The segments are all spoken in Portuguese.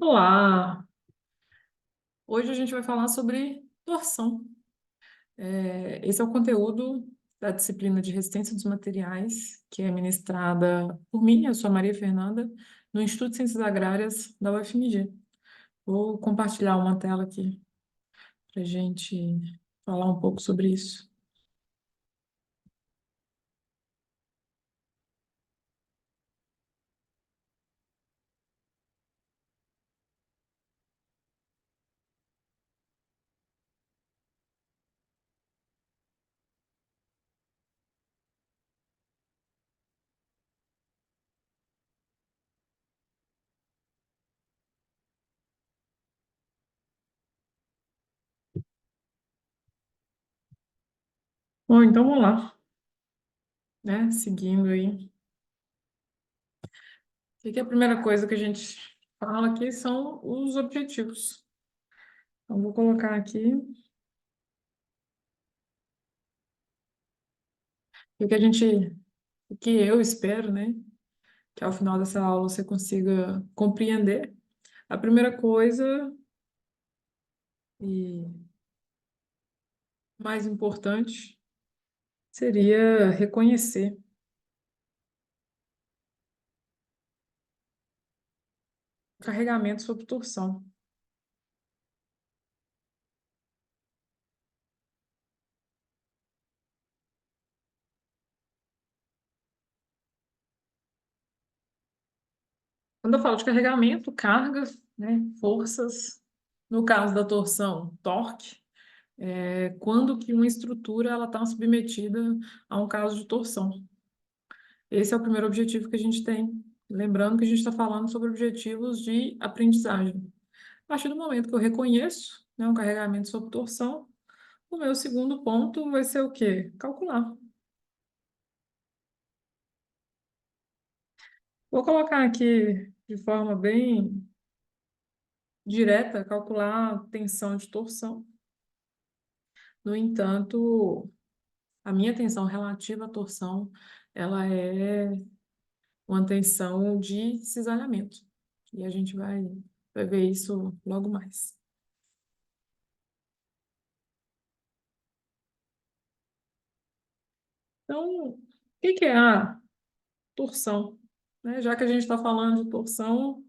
Olá! Hoje a gente vai falar sobre torção. Esse é o conteúdo da disciplina de resistência dos materiais, que é ministrada por mim, eu sou a Maria Fernanda, no Instituto de Ciências Agrárias da UFMG. Vou compartilhar uma tela aqui para a gente falar um pouco sobre isso. Bom, então vamos lá, né? Seguindo aí. O que é a primeira coisa que a gente fala aqui são os objetivos. Então, vou colocar aqui o que a gente, o que eu espero, né? Que ao final dessa aula você consiga compreender. A primeira coisa e mais importante seria reconhecer o carregamento sob torção. Quando eu falo de carregamento, carga, né, forças, no caso da torção, torque, quando que uma estrutura ela está submetida a um caso de torção. Esse é o primeiro objetivo que a gente tem. Lembrando que a gente está falando sobre objetivos de aprendizagem. A partir do momento que eu reconheço, né, um carregamento sob torção, o meu segundo ponto vai ser o quê? Calcular. Vou colocar aqui de forma bem direta, calcular a tensão de torção. No entanto, a minha tensão relativa à torção, ela é uma tensão de cisalhamento. E a gente vai ver isso logo mais. Então, o que que é a torção? Né? Já que a gente está falando de torção,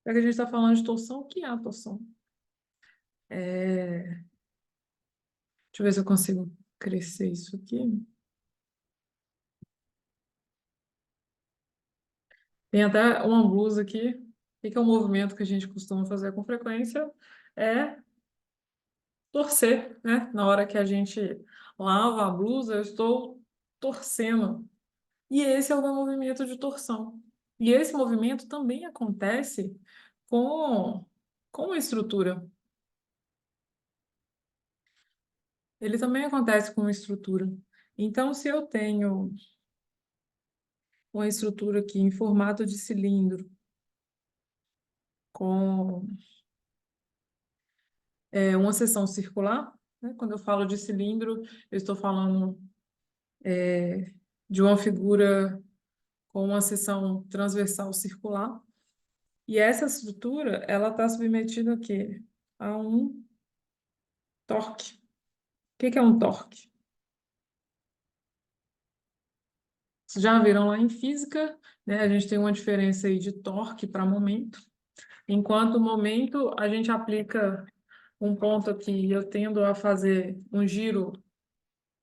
já que a gente está falando de torção, o que é a torção? Deixa eu ver se eu consigo crescer isso aqui. Tem até uma blusa aqui. O que é um movimento que a gente costuma fazer com frequência? É torcer, né? Na hora que a gente lava a blusa, eu estou torcendo. E esse é o meu movimento de torção. E esse movimento também acontece com, com a estrutura. Ele também acontece com a estrutura. Então, se eu tenho uma estrutura aqui em formato de cilindro, com uma seção circular, né? Quando eu falo de cilindro, eu estou falando de uma figura com uma seção transversal circular. E essa estrutura, ela está submetida a quê? A um torque. O que que é um torque? Vocês já viram lá em física, né? A gente tem uma diferença aí de torque para momento. Enquanto momento, a gente aplica um ponto aqui, eu tendo a fazer um giro,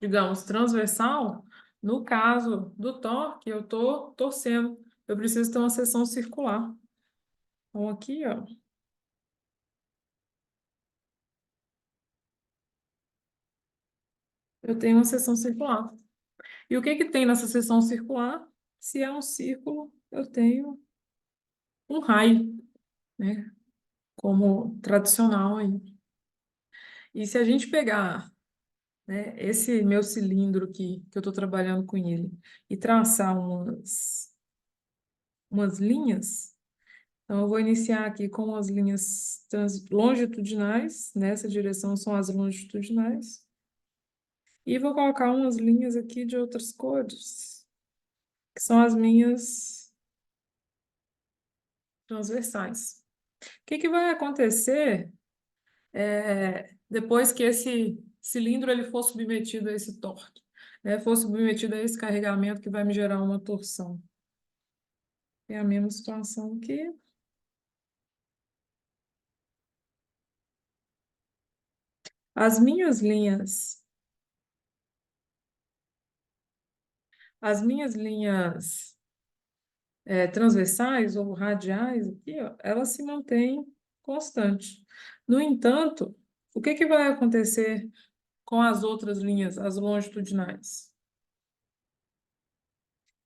digamos, transversal. No caso do torque, eu estou torcendo. Eu preciso ter uma seção circular. Então, aqui, ó, eu tenho uma seção circular. E o que que tem nessa seção circular? Se é um círculo, eu tenho um raio, né? Como tradicional aí. E se a gente pegar, né, esse meu cilindro aqui, que eu estou trabalhando com ele, e traçar umas linhas, Então, eu vou iniciar aqui com as linhas longitudinais, nessa direção são as longitudinais, e vou colocar umas linhas aqui de outras cores, que são as minhas transversais. O que que vai acontecer depois que esse cilindro ele for submetido a esse torque, né? For submetido a esse carregamento que vai me gerar uma torção? É a mesma situação aqui. As minhas linhas, as minhas linhas transversais ou radiais aqui, ó, elas se mantêm constantes. No entanto, o que que vai acontecer com as outras linhas, as longitudinais?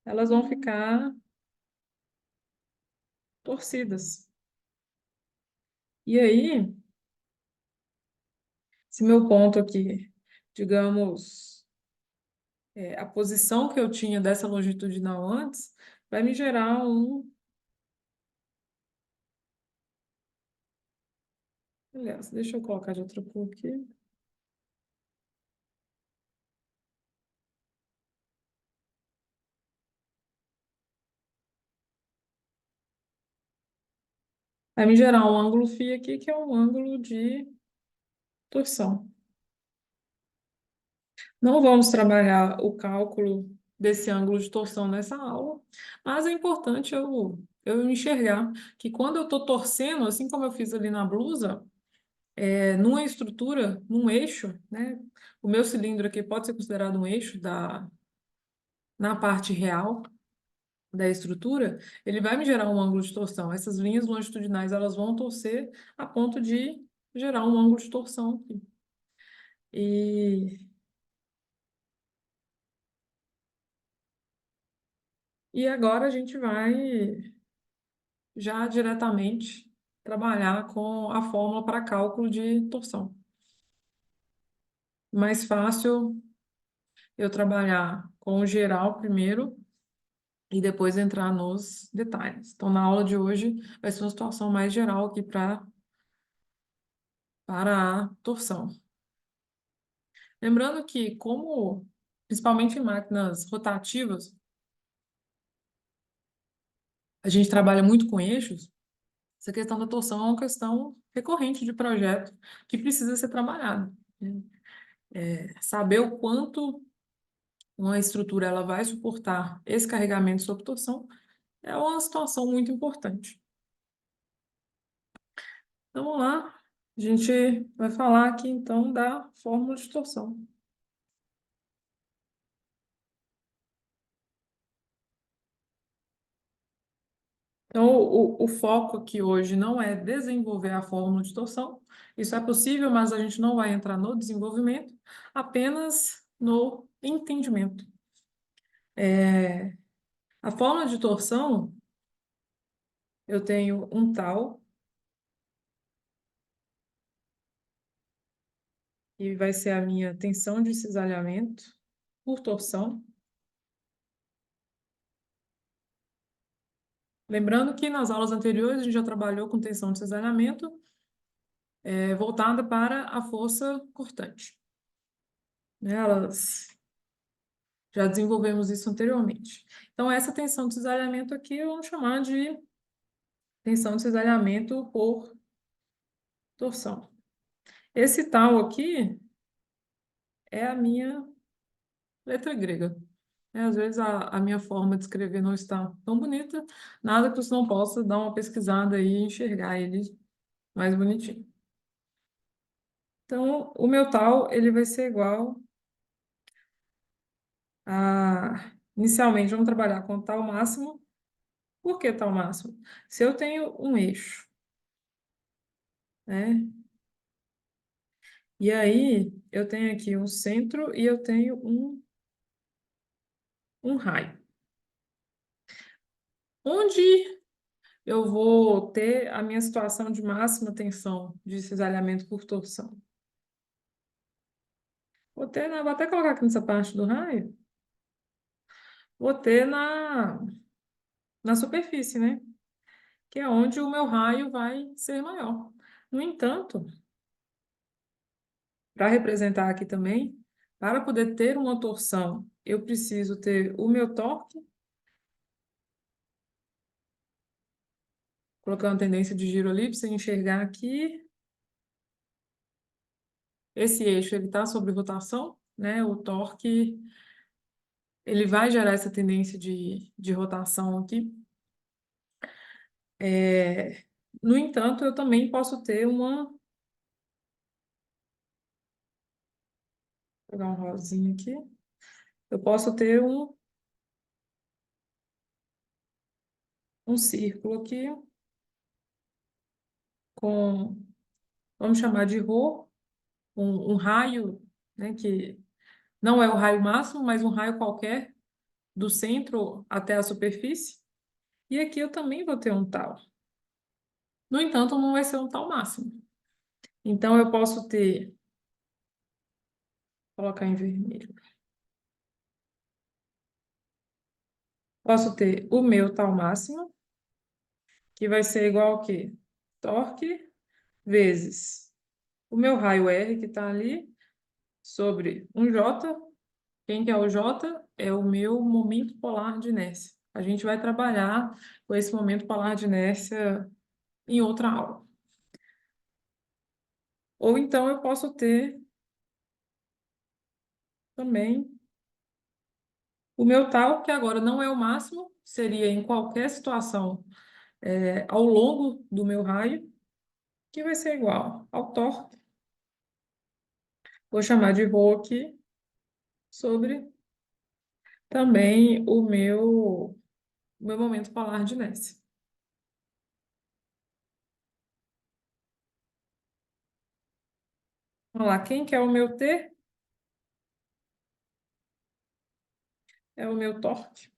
Elas vão ficar torcidas. E aí, se meu ponto aqui, digamos, a posição que eu tinha dessa longitudinal antes, vai me gerar um. Aliás, deixa eu colocar de outra cor aqui. Vai me gerar um ângulo φ aqui, que é um ângulo de torção. Não vamos trabalhar o cálculo desse ângulo de torção nessa aula, mas é importante eu enxergar que quando eu estou torcendo, assim como eu fiz ali na blusa, numa estrutura, num eixo, né? O meu cilindro aqui pode ser considerado um eixo na parte real da estrutura, ele vai me gerar um ângulo de torção. Essas linhas longitudinais, elas vão torcer a ponto de gerar um ângulo de torção aqui. E, e agora a gente vai já diretamente trabalhar com a fórmula para cálculo de torção. Mais fácil eu trabalhar com o geral primeiro e depois entrar nos detalhes. Então, na aula de hoje, vai ser uma situação mais geral aqui para a torção. Lembrando que, como principalmente em máquinas rotativas, a gente trabalha muito com eixos, essa questão da torção é uma questão recorrente de projeto que precisa ser trabalhada, né? Saber o quanto uma estrutura ela vai suportar esse carregamento sob torção é uma situação muito importante. Então, vamos lá, a gente vai falar aqui então da fórmula de torção. Então, o foco aqui hoje não é desenvolver a fórmula de torção, isso é possível, mas a gente não vai entrar no desenvolvimento, apenas no entendimento. A fórmula de torção, eu tenho um tal, e vai ser a minha tensão de cisalhamento por torção. Lembrando que nas aulas anteriores a gente já trabalhou com tensão de cisalhamento voltada para a força cortante. Né? Já desenvolvemos isso anteriormente. Então, essa tensão de cisalhamento aqui vamos chamar de tensão de cisalhamento por torção. Esse tal aqui é a minha letra grega. Às vezes a minha forma de escrever não está tão bonita, nada que você não possa dar uma pesquisada aí e enxergar ele mais bonitinho. Então, o meu tal, ele vai ser igual a... Inicialmente, vamos trabalhar com tal máximo. Por que tal máximo? Se eu tenho um eixo, né? E aí, eu tenho aqui um centro e eu tenho um raio. Onde eu vou ter a minha situação de máxima tensão de cisalhamento por torção? Vou até colocar aqui nessa parte do raio, vou ter na superfície, né? que é onde o meu raio vai ser maior. No entanto, para representar aqui também, para poder ter uma torção, eu preciso ter o meu torque, colocar uma tendência de giro ali para você enxergar aqui. Esse eixo ele está sobre rotação, né? O torque ele vai gerar essa tendência de rotação aqui. No entanto, eu também posso ter uma. Vou pegar um rosinha aqui. Eu posso ter um círculo aqui com, vamos chamar de ρ, um raio, né, que não é o raio máximo, mas um raio qualquer do centro até a superfície. E aqui eu também vou ter um tal. No entanto, não vai ser um tal máximo. Então, eu posso ter, vou colocar em vermelho, posso ter o meu tal máximo, que vai ser igual ao quê? Torque vezes o meu raio R, que está ali, sobre um J. Quem que é o J? É o meu momento polar de inércia. A gente vai trabalhar com esse momento polar de inércia em outra aula. Ou então eu posso ter também o meu tal, que agora não é o máximo, seria em qualquer situação ao longo do meu raio, que vai ser igual ao torque. Vou chamar de ρ aqui, sobre também o meu momento polar de inércia. Vamos lá, quem que é o meu T? É o meu torque.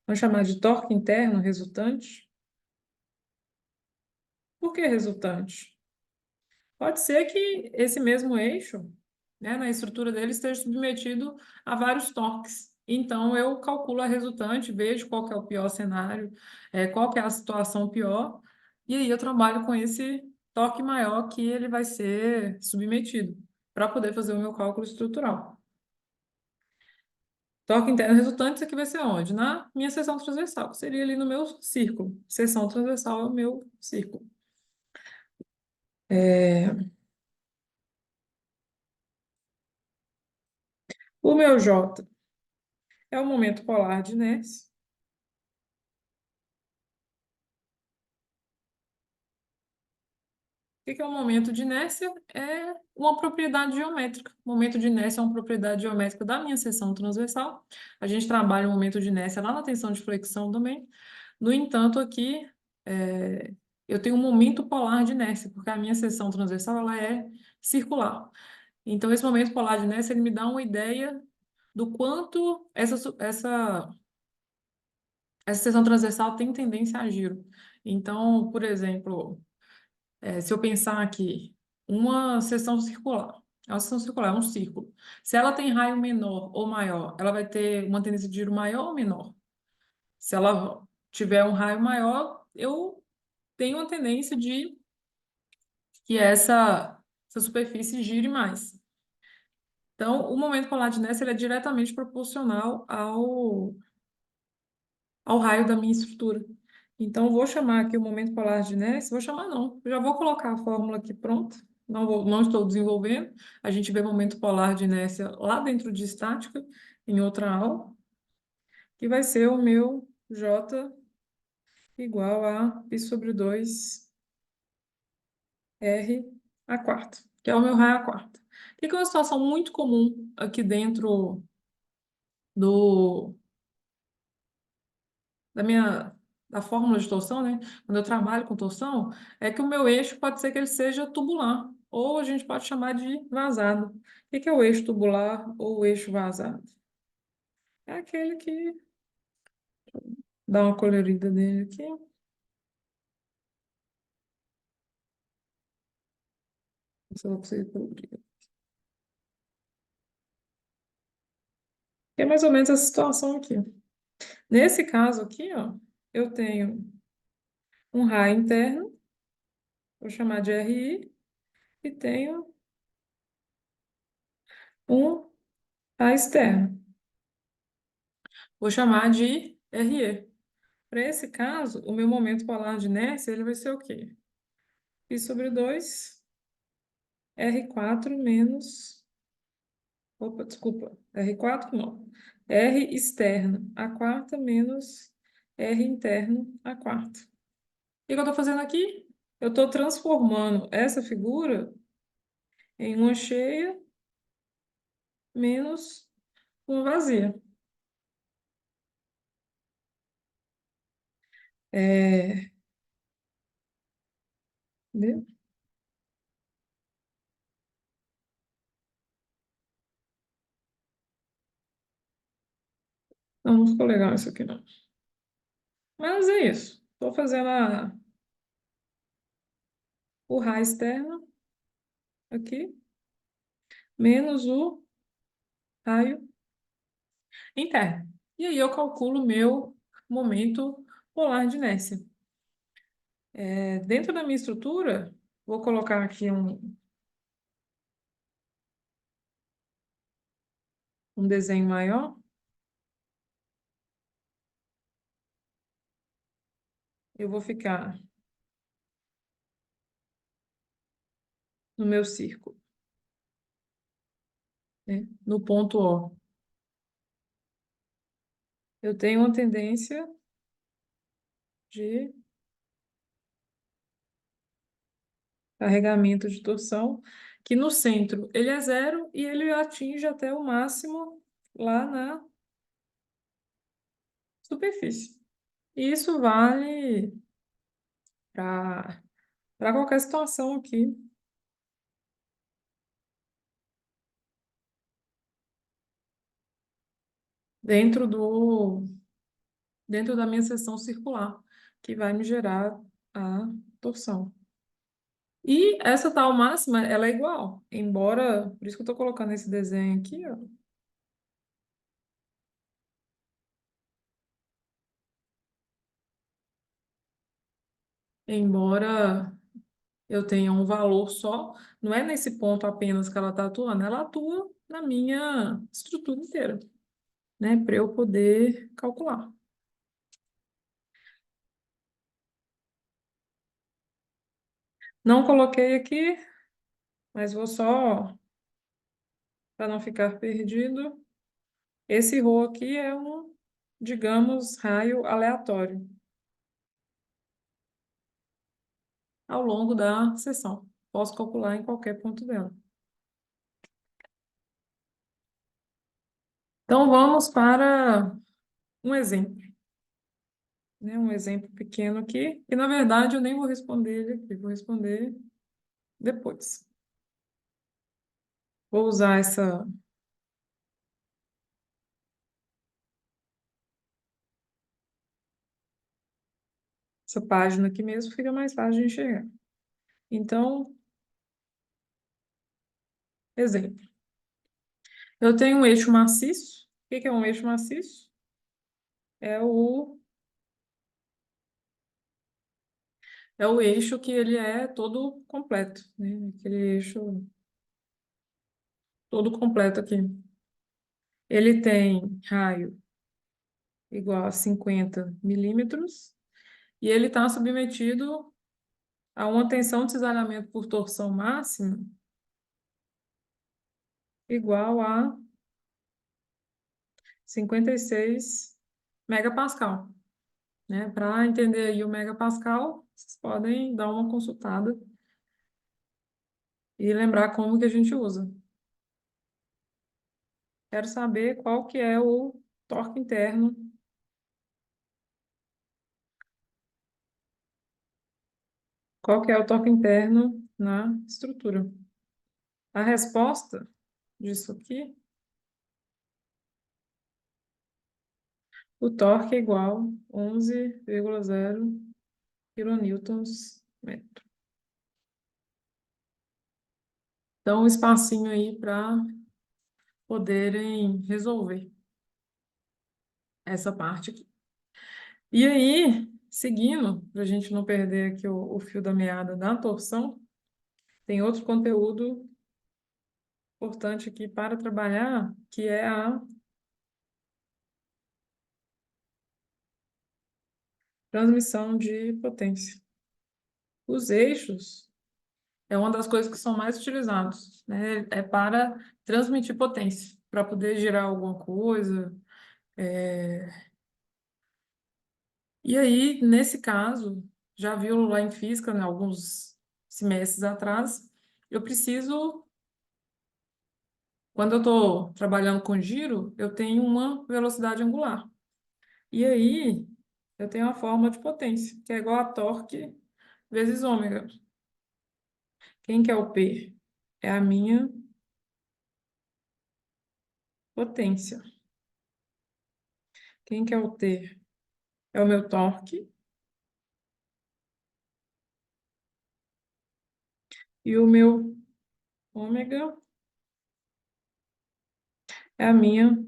Vamos chamar de torque interno resultante. Por que resultante? Pode ser que esse mesmo eixo, né, na estrutura dele, esteja submetido a vários torques. Então, eu calculo a resultante, vejo qual que é o pior cenário, qual que é a situação pior, e aí eu trabalho com esse torque maior que ele vai ser submetido, para poder fazer o meu cálculo estrutural. Torque interno resultante, isso aqui vai ser onde? Na minha seção transversal, que seria ali no meu círculo. Seção transversal é o meu círculo. O meu J é o momento polar de inércia. O que é o momento de inércia? É uma propriedade geométrica. O momento de inércia é uma propriedade geométrica da minha seção transversal. A gente trabalha o momento de inércia lá na tensão de flexão também. No entanto, aqui eu tenho um momento polar de inércia, porque a minha seção transversal ela é circular. Então, esse momento polar de inércia ele me dá uma ideia do quanto essa seção transversal tem tendência a giro. Então, por exemplo, se eu pensar aqui, uma seção circular, é uma seção circular, é um círculo. Se ela tem raio menor ou maior, ela vai ter uma tendência de giro maior ou menor? Se ela tiver um raio maior, eu tenho uma tendência de que essa superfície gire mais. Então, o momento polar de inércia ele é diretamente proporcional ao raio da minha estrutura. Então, vou chamar aqui o momento polar de inércia, vou chamar não, já vou colocar a fórmula aqui pronta, não estou desenvolvendo, a gente vê momento polar de inércia lá dentro de estática, em outra aula, que vai ser o meu J igual a π sobre 2 R a quarta, que é o meu raio a quarta. Que é uma situação muito comum aqui dentro do da fórmula de torção, né? Quando eu trabalho com torção, é que o meu eixo pode ser que ele seja tubular, ou a gente pode chamar de vazado. O que é o eixo tubular ou o eixo vazado? É aquele que dá uma colorida nele aqui. Se eu vou conseguir colorir. É mais ou menos essa situação aqui. Nesse caso aqui, ó, eu tenho um raio interno, vou chamar de RI, e tenho um raio externo, vou chamar de RE. Para esse caso, o meu momento polar de inércia ele vai ser o quê? Π sobre 2, R4 menos... Opa, desculpa. R4 não. R externo a quarta menos R interno a quarta. O que eu estou fazendo aqui? Eu estou transformando essa figura em uma cheia menos uma vazia. É... Entendeu? Não, não ficou legal isso aqui, não. Mas é isso. Estou fazendo o raio externo aqui, menos o raio interno. E aí eu calculo o meu momento polar de inércia. Dentro da minha estrutura, vou colocar aqui um desenho maior. Eu vou ficar no meu círculo, né? No ponto O. Eu tenho uma tendência de carregamento de torção, que no centro ele é zero e ele atinge até o máximo lá na superfície. E isso vale para qualquer situação aqui dentro dentro da minha seção circular, que vai me gerar a torção. E essa tal máxima, ela é igual, embora, por isso que eu estou colocando esse desenho aqui, ó, embora eu tenha um valor só, não é nesse ponto apenas que ela está atuando, ela atua na minha estrutura inteira, né, para eu poder calcular. Não coloquei aqui, mas vou só, para não ficar perdido, esse ρ aqui é um, digamos, raio aleatório ao longo da sessão. Posso calcular em qualquer ponto dela. Então, vamos para um exemplo, né? Um exemplo pequeno aqui, e na verdade eu nem vou responder ele aqui, vou responder depois. Vou usar essa página aqui mesmo, fica mais fácil de enxergar. Então, exemplo. Eu tenho um eixo maciço. O que que é um eixo maciço? É o eixo que ele é todo completo, né? Aquele eixo todo completo aqui. Ele tem raio igual a 50 milímetros e ele está submetido a uma tensão de cisalhamento por torção máxima igual a 56 megapascal, né? Para entender aí o megapascal, vocês podem dar uma consultada e lembrar como que a gente usa. Quero saber qual que é o torque interno, qual que é o torque interno na estrutura. A resposta disso aqui, o torque é igual a 11,0 quilonewtons metro. Então, um espacinho aí para poderem resolver essa parte aqui. E aí, seguindo, para a gente não perder aqui o fio da meada da torção, tem outro conteúdo importante aqui para trabalhar, que é a transmissão de potência. Os eixos é uma das coisas que são mais utilizados, né? É para transmitir potência, para poder girar alguma coisa. E aí, nesse caso, já viu lá em física, né, alguns semestres atrás, eu preciso, quando eu estou trabalhando com giro, eu tenho uma velocidade angular. E aí, eu tenho a fórmula de potência, que é igual a torque vezes ômega. Quem que é o P? É a minha potência. Quem que é o T? É o meu torque. E o meu ômega é a minha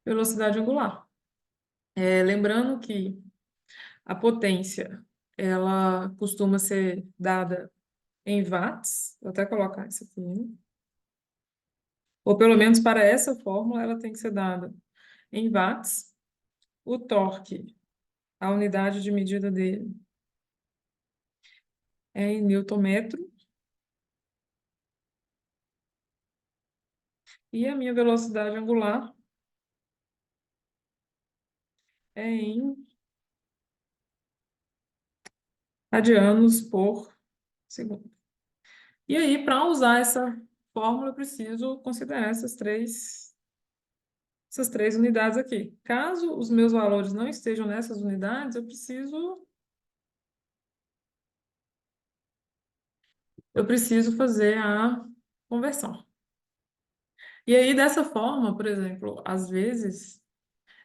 velocidade angular. Lembrando que a potência, ela costuma ser dada em watts. Vou até colocar isso aqui, né? Ou pelo menos para essa fórmula, ela tem que ser dada em watts. O torque, a unidade de medida dele é em newton-metro. E a minha velocidade angular é em radianos por segundo. E aí, para usar essa fórmula, eu preciso considerar essas três unidades aqui. Caso os meus valores não estejam nessas unidades, eu preciso fazer a conversão. E aí, dessa forma, por exemplo, às vezes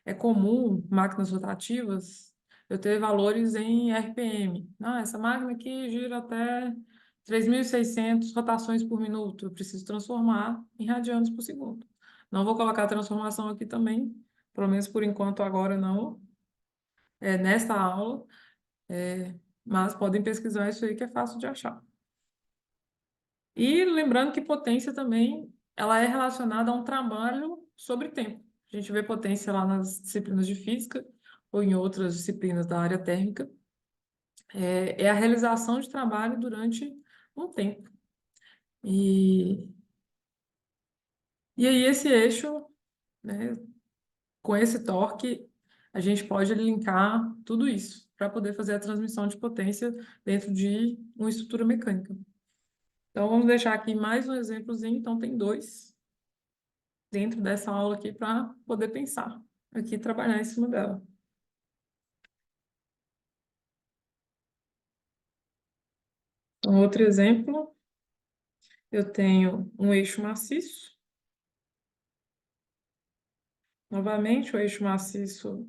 é comum máquinas rotativas eu ter valores em RPM. Ah, essa máquina aqui gira até 3.600 rotações por minuto. Eu preciso transformar em radianos por segundo. Não vou colocar a transformação aqui também, pelo menos por enquanto agora não, nesta aula, mas podem pesquisar isso aí que é fácil de achar. E lembrando que potência também, ela é relacionada a um trabalho sobre tempo. A gente vê potência lá nas disciplinas de física ou em outras disciplinas da área térmica. É a realização de trabalho durante um tempo. E, e aí esse eixo, né, com esse torque, a gente pode linkar tudo isso para poder fazer a transmissão de potência dentro de uma estrutura mecânica. Então, vamos deixar aqui mais um exemplozinho. Então, tem dois dentro dessa aula aqui para poder pensar aqui e trabalhar em cima dela. Então, outro exemplo, eu tenho um eixo maciço. Novamente, o eixo maciço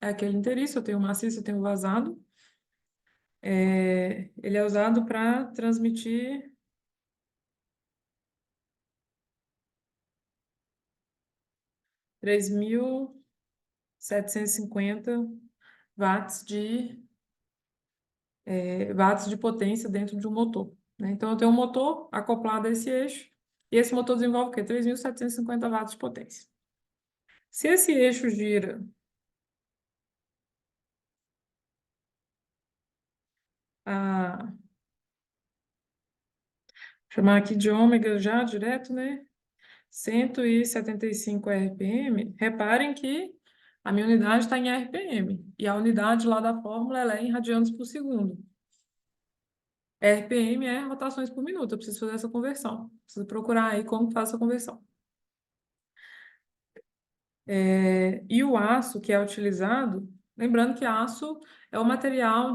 é aquele inteiriço, eu tenho maciço, eu tenho vazado. Ele é usado para transmitir 3.750 watts watts de potência dentro de um motor, né? Então, eu tenho um motor acoplado a esse eixo, e esse motor desenvolve o quê? 3.750 watts de potência. Se esse eixo gira a chamar aqui de ômega já direto, né? 175 RPM. Reparem que a minha unidade está em RPM e a unidade lá da fórmula ela é em radianos por segundo. RPM é rotações por minuto. Eu preciso fazer essa conversão. Preciso procurar aí como faz essa conversão. E o aço que é utilizado, lembrando que aço é um material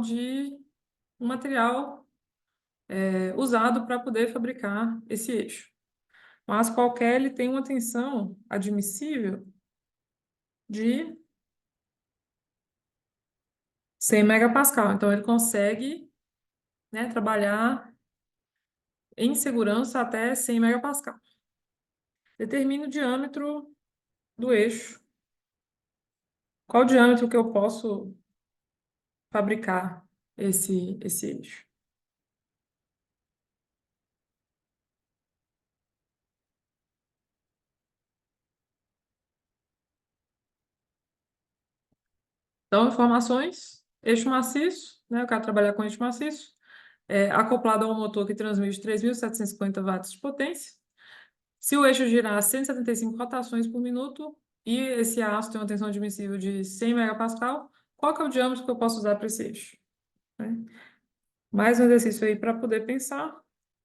usado para poder fabricar esse eixo. Mas qualquer ele tem uma tensão admissível de 100 megapascal. Então, ele consegue, né, trabalhar em segurança até 100 megapascal. Determine o diâmetro do eixo. Qual o diâmetro que eu posso fabricar esse eixo? Então, informações, eixo maciço, né? Eu quero trabalhar com eixo maciço, acoplado a um motor que transmite 3.750 watts de potência. Se o eixo girar 175 rotações por minuto e esse aço tem uma tensão admissível de 100 megapascal, qual que é o diâmetro que eu posso usar para esse eixo? Né? Mais um exercício aí para poder pensar.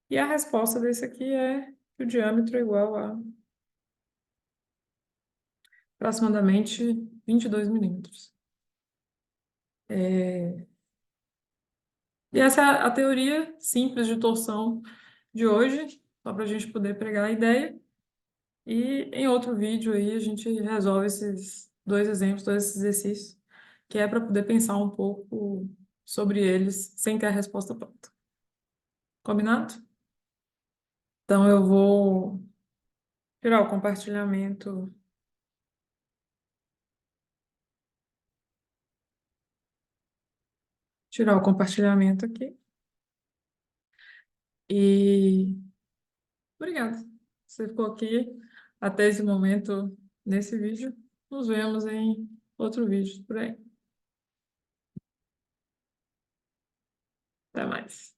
E a resposta desse aqui é que o diâmetro é igual a aproximadamente 22 milímetros. E essa é a teoria simples de torção de hoje, só para a gente poder pegar a ideia. E em outro vídeo aí a gente resolve esses dois exemplos, dois esses exercícios, que é para poder pensar um pouco sobre eles sem ter a resposta pronta. Combinado? Então eu vou tirar o compartilhamento, tirar o compartilhamento aqui. E obrigada. Você ficou aqui até esse momento nesse vídeo. Nos vemos em outro vídeo por aí. Até mais.